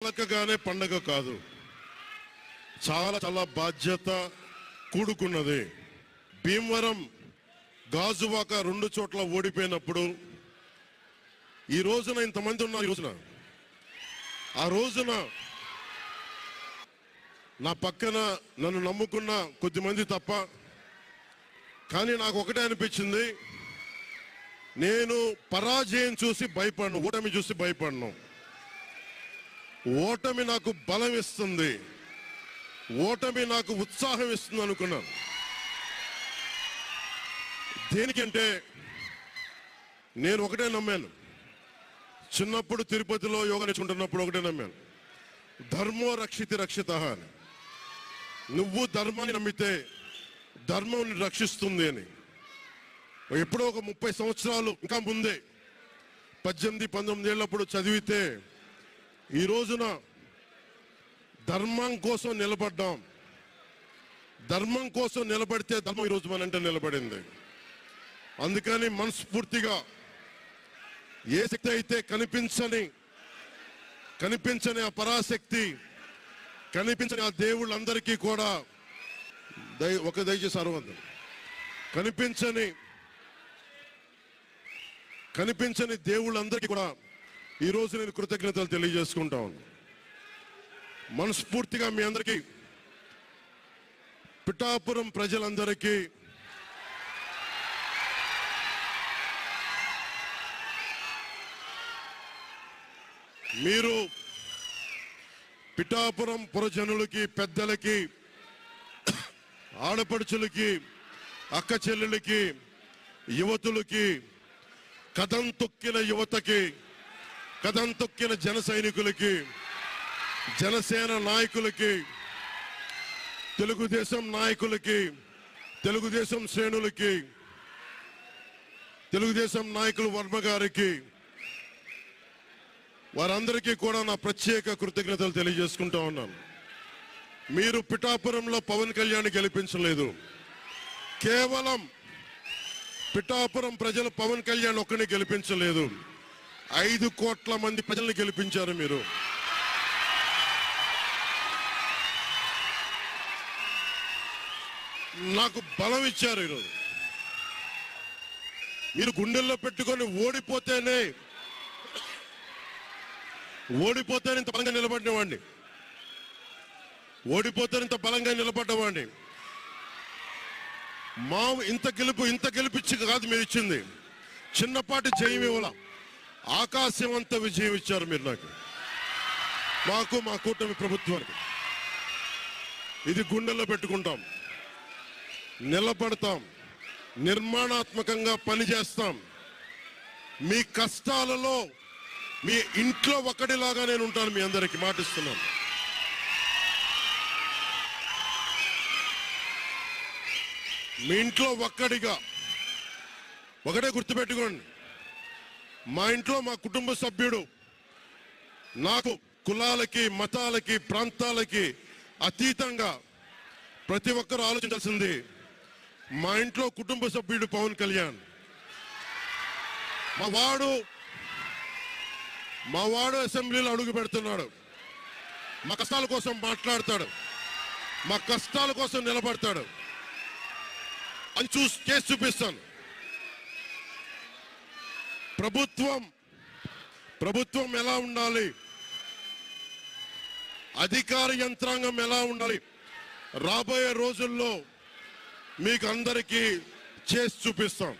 లెక్కగానే పండగ కాదు, చాలా చాలా బాధ్యత కూడుకున్నది. భీమవరం గాజువాక 2 చోట్ల ఓడిపోయినప్పుడు ఈ రోజున ఇంతమంది ఉన్నారు. ఈ రోజున ఆ రోజున నా పక్కన నన్ను నమ్ముకున్న కొద్దిమంది తప్ప, కానీ నాకు ఒకటే అనిపించింది, నేను పరాజయం చూసి భయపడను, ఓటమి చూసి భయపడను. ఓటమి నాకు బలం ఇస్తుంది, ఓటమి నాకు ఉత్సాహం ఇస్తుంది అనుకున్నాను. దేనికంటే నేను ఒకటే నమ్మాను. చిన్నప్పుడు తిరుపతిలో యోగా నేర్చుకుంటున్నప్పుడు ఒకటే నమ్మాను, ధర్మో రక్షితి రక్షిత అని. నువ్వు ధర్మాన్ని నమ్మితే ధర్మం నిన్ను రక్షిస్తుంది అని. ఎప్పుడో ఒక 30 సంవత్సరాలు ఇంకా ముందే 18-19 ఏళ్ళప్పుడు చదివితే, ఈ రోజున ధర్మం కోసం నిలబడ్డాం. ధర్మం కోసం నిలబడితే ధర్మం ఈరోజు మనంటే నిలబడింది. అందుకని మనస్ఫూర్తిగా ఏ శక్తి అయితే కనిపించని ఆ పరాశక్తి, కనిపించని ఆ దేవుళ్ళందరికీ కూడా దయచేసి అరవద్దు, కనిపించని దేవుళ్ళందరికీ కూడా ఈరోజు నేను కృతజ్ఞతలు తెలియజేసుకుంటా ఉన్నాను. మనస్ఫూర్తిగా మీ అందరికీ, పిఠాపురం ప్రజలందరికీ మీరు పిఠాపురం పురజనులకి, పెద్దలకి, ఆడపడుచులకి, అక్క చెల్లెలకి, యువతులకి, కథం తొక్కిన యువతకి, కథం తొక్కిన జన సైనికులకి, జనసేన నాయకులకి, తెలుగుదేశం నాయకులకి, తెలుగుదేశం శ్రేణులకి, తెలుగుదేశం నాయకులు వర్మ గారికి, వారందరికీ కూడా నా ప్రత్యేక కృతజ్ఞతలు తెలియజేసుకుంటా ఉన్నాను. మీరు పిఠాపురంలో పవన్ కళ్యాణ్ గెలిపించలేదు, కేవలం పిఠాపురం ప్రజలు పవన్ కళ్యాణ్ ఒక్కడిని గెలిపించలేదు, 5 కోట్ల మంది ప్రజల్ని గెలిపించారు. మీరు నాకు బలం ఇచ్చారు. ఈరోజు మీరు గుండెల్లో పెట్టుకొని ఓడిపోతేనే ఇంత బలంగా నిలబడినవాడిని, ఇంత బలంగా నిలబడ్డవాడిని. మా ఇంత గెలిపించి కాదు మీరు ఇచ్చింది, చిన్నపాటి జయం ఇవ్వాల, ఆకాశం అంత విజయం ఇచ్చారు మీరు మాకు, మా కూటమి ప్రభుత్వానికి. ఇది గుండెల్లో పెట్టుకుంటాం, నిలబడతాం, నిర్మాణాత్మకంగా పనిచేస్తాం. మీ కష్టాలలో మీ ఇంట్లో ఒకటిలాగా నేను ఉంటాను, మీ అందరికీ మాటిస్తున్నాను. మీ ఇంట్లో ఒక్కడిగా, ఒకటే గుర్తుపెట్టుకోండి, మా ఇంట్లో మా కుటుంబ సభ్యుడు, నాకు కులాలకి, మతాలకి, ప్రాంతాలకి అతీతంగా ప్రతి ఒక్కరు ఆలోచించాల్సింది, మా ఇంట్లో కుటుంబ సభ్యుడు పవన్ కళ్యాణ్. మా వాడు అసెంబ్లీలో అడుగు పెడుతున్నాడు, మా కష్టాల కోసం మాట్లాడతాడు, మా కష్టాల కోసం నిలబడతాడు, అని చేసి చూపిస్తాను. ప్రభుత్వం ఎలా ఉండాలి, అధికార యంత్రాంగం ఎలా ఉండాలి, రాబోయే రోజుల్లో మీకు అందరికీ చేసి చూపిస్తాం.